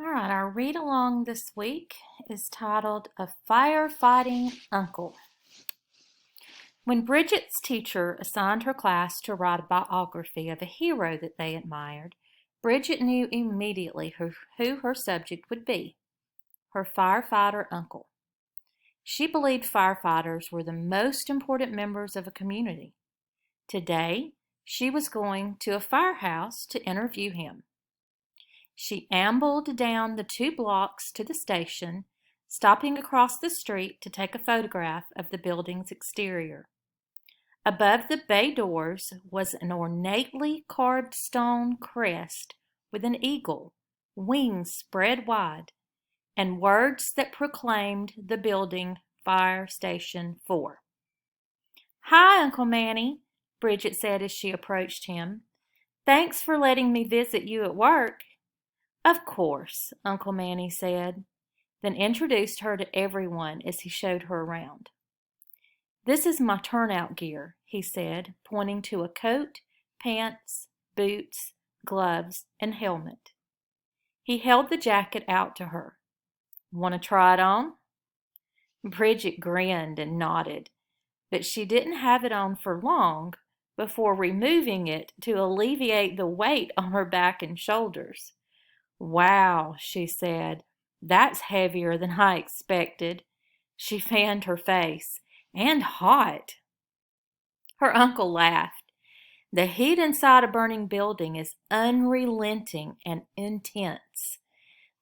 All right, our read along this week is titled A Firefighting Uncle. When Bridget's teacher assigned her class to write a biography of a hero that they admired, Bridget knew immediately who her subject would be, her firefighter uncle. She believed firefighters were the most important members of a community. Today, she was going to a firehouse to interview him. She ambled down the 2 blocks to the station, stopping across the street to take a photograph of the building's exterior. Above the bay doors was an ornately carved stone crest with an eagle, wings spread wide, and words that proclaimed the building Fire Station 4. "Hi, Uncle Manny," Bridget said as she approached him. "Thanks for letting me visit you at work." "Of course," Uncle Manny said, then introduced her to everyone as he showed her around. "This is my turnout gear," he said, pointing to a coat, pants, boots, gloves, and helmet. He held the jacket out to her. "Want to try it on?" Bridget grinned and nodded, but she didn't have it on for long before removing it to alleviate the weight on her back and shoulders. "Wow," she said, "that's heavier than I expected." She fanned her face. "And hot." Her uncle laughed. "The heat inside a burning building is unrelenting and intense.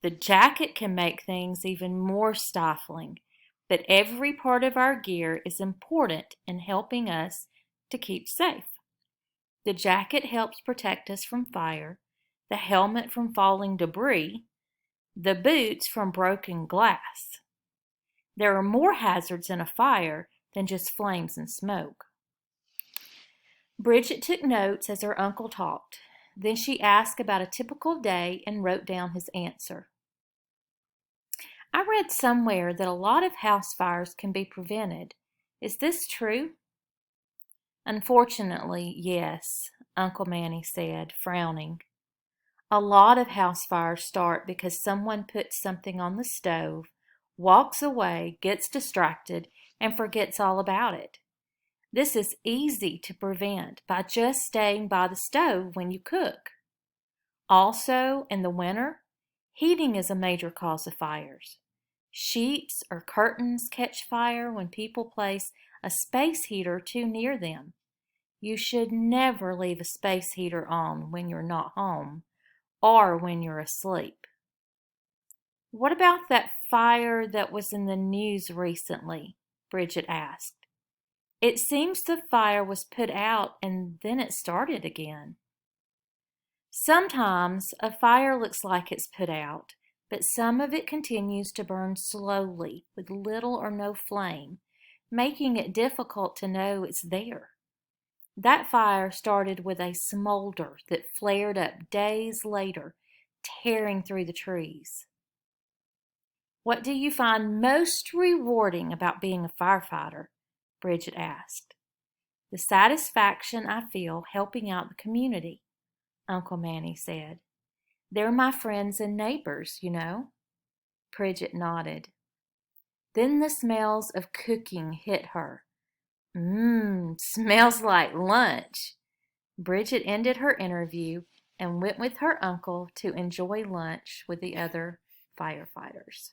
The jacket can make things even more stifling, but every part of our gear is important in helping us to keep safe. The jacket helps protect us from fire, the helmet from falling debris, the boots from broken glass. There are more hazards in a fire than just flames and smoke." Bridget took notes as her uncle talked. Then she asked about a typical day and wrote down his answer. "I read somewhere that a lot of house fires can be prevented. Is this true?" "Unfortunately, yes," Uncle Manny said, frowning. "A lot of house fires start because someone puts something on the stove, walks away, gets distracted, and forgets all about it. This is easy to prevent by just staying by the stove when you cook. Also, in the winter, heating is a major cause of fires. Sheets or curtains catch fire when people place a space heater too near them. You should never leave a space heater on when you're not home or when you're asleep." "What about that fire that was in the news recently?" Bridget asked. "It seems the fire was put out and then it started again." "Sometimes a fire looks like it's put out, but some of it continues to burn slowly with little or no flame, making it difficult to know it's there. That fire started with a smolder that flared up days later, tearing through the trees." "What do you find most rewarding about being a firefighter?" Bridget asked. "The satisfaction I feel helping out the community," Uncle Manny said. "They're my friends and neighbors, you know." Bridget nodded. Then the smells of cooking hit her. Smells like lunch." Bridget ended her interview and went with her uncle to enjoy lunch with the other firefighters.